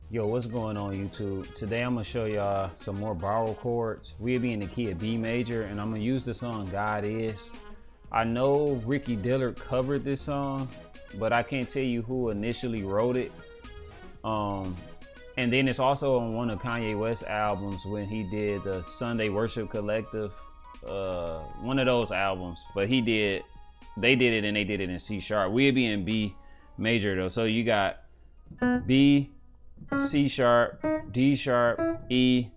Yo, what's going on YouTube? Today I'm gonna show y'all some more borrowed chords. We'll be in the key of B major and I'm gonna use the song God Is. I know Ricky Dillard covered this song, but I can't tell you who initially wrote it. And then it's also on one of Kanye West's albums when he did the Sunday Worship Collective, one of those albums. But they did it and they did it in C sharp. We'll be in B major though. So you got B, C sharp, D sharp, E,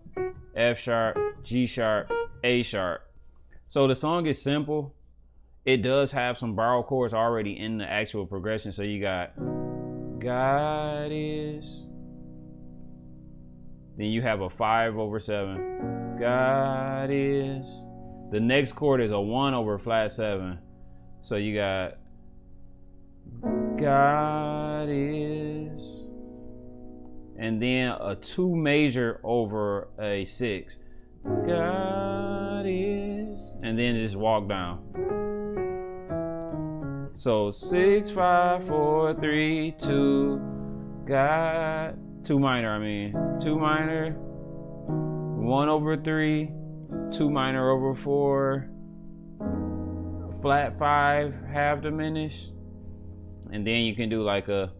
F sharp, G sharp, A sharp. So the song is simple. It does have some borrowed chords already in the actual progression. So you got God is. Then you have a 5/7. God is. The next chord is a 1/7. So you got God is. And then a 2 major over a 6. God is. And then just walk down. So 6, 5, 4, 3, 2, God, 2 minor, 2 minor, 1/3, 2 minor over 4, flat 5, half diminished, and then you can do like a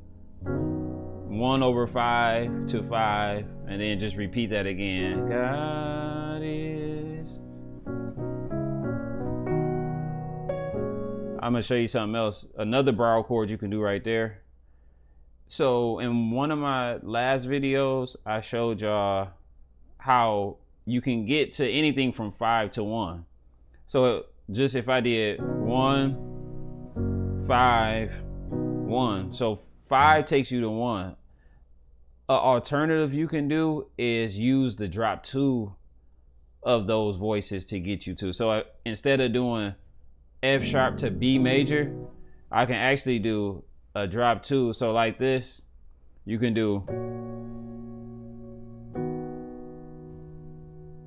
1/5 to 5, and then just repeat that again. God is. I'm gonna show you something else. Another borrowed chord you can do right there. So in one of my last videos, I showed y'all how you can get to anything from 5 to 1. So just if I did 1, 5, 1. So 5 takes you to 1. An alternative you can do is use the drop 2 of those voices to get you to. So instead of doing F sharp to B major, I can actually do a drop 2. So like this, you can do.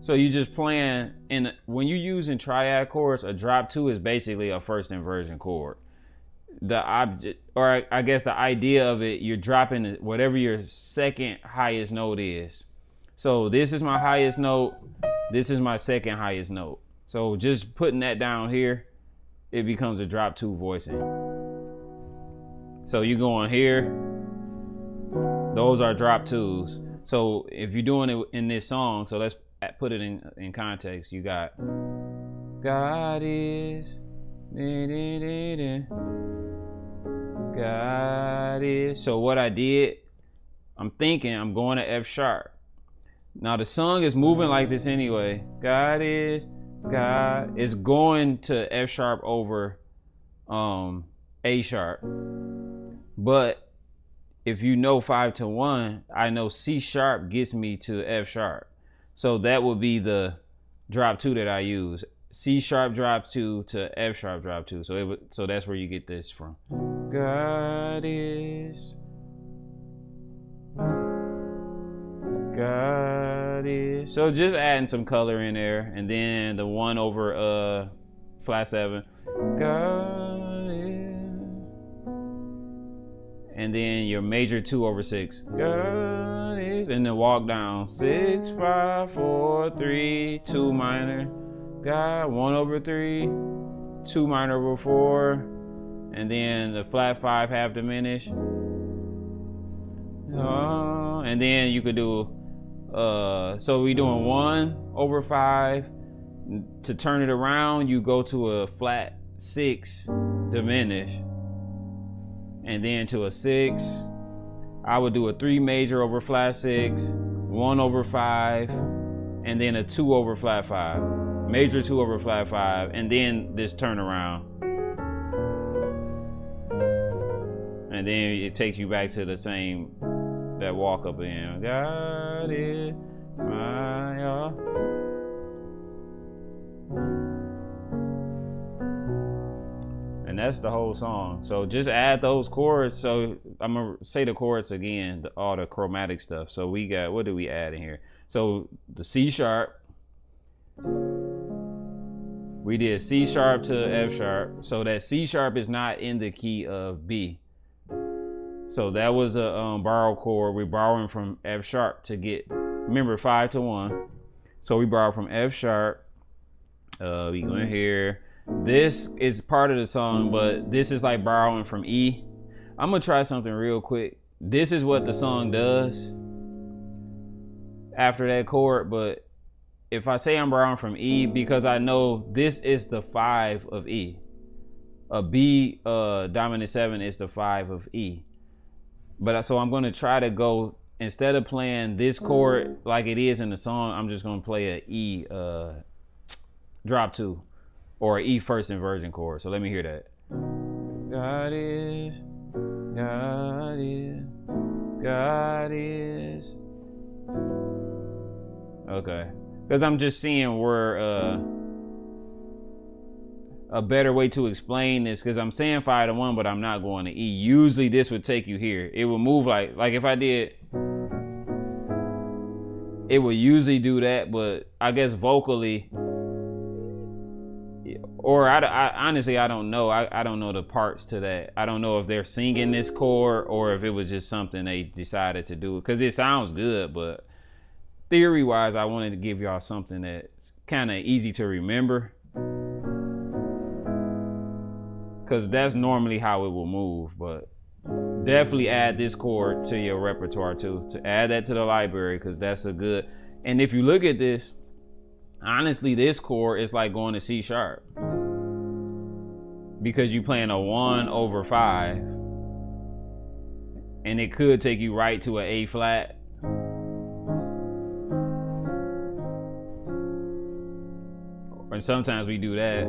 So you just playing when you're using triad chords, a drop 2 is basically a first inversion chord. The object, or I guess the idea of it, you're dropping whatever your second highest note is. So this is my highest note. This is my second highest note. So just putting that down here, it becomes a drop 2 voicing. So you go on here, those are drop 2s. So if you're doing it in this song, so let's put it in context. You got God is, God is. So what I did, I'm thinking I'm going to F sharp. Now the song is moving like this anyway. God is. God is going to F sharp over A sharp. But if you know 5 to 1, I know C sharp gets me to F sharp. So that would be the drop 2 that I use. C sharp drop 2 to F sharp drop 2. So that's where you get this from. God is. God is. So just adding some color in there, and then the 1/7. God is. And then your major 2/6. God is. And then walk down 6, 5, 4, 3, 2 minor. God 1/3, 2 minor over 4, and then the flat 5 half diminished. And then you could do. So we doing 1/5. To turn it around, you go to a flat 6 diminish, and then to a 6. I would do a 3 major over flat 6, 1/5, and then a 2 over flat 5, major 2 over flat 5, and then this turnaround, and then it takes you back to the same. That walk up in. God is my and that's the whole song. So just add those chords. So I'm gonna say the chords again, all the chromatic stuff. So we got, what do we add in here? So the C sharp, we did C sharp to F sharp. So that C sharp is not in the key of B. So that was a borrowed chord. We're borrowing from F sharp to get, remember, 5 to 1. So we borrow from F sharp. We go in here. This is part of the song, but this is like borrowing from E. I'm gonna try something real quick. This is what the song does after that chord, but if I say I'm borrowing from E, because I know this is the 5 of E. A B dominant 7 is the 5 of E. But so I'm gonna try to go, instead of playing this chord like it is in the song, I'm just gonna play a E drop 2 or an E first inversion chord. So let me hear that. God is, God is, God is. Okay, because I'm just seeing where a better way to explain this, because I'm saying 5 to 1, but I'm not going to E. Usually this would take you here. It would move like if I did, it would usually do that, but I guess vocally, or I honestly, I don't know. I don't know the parts to that. I don't know if they're singing this chord or if it was just something they decided to do, because it sounds good, but theory wise, I wanted to give y'all something that's kind of easy to remember, because that's normally how it will move. But definitely add this chord to your repertoire too, to add that to the library, because that's a good. And if you look at this, honestly, this chord is like going to C sharp, because you're playing a 1 over 5, and it could take you right to an A flat. And sometimes we do that.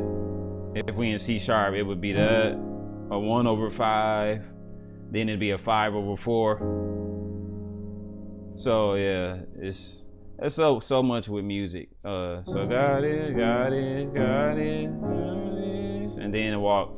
If we in C sharp, it would be that, a 1 over 5, then it'd be a 5 over 4. So yeah, it's so much with music. So God is, God is, God is, God is, and then walk.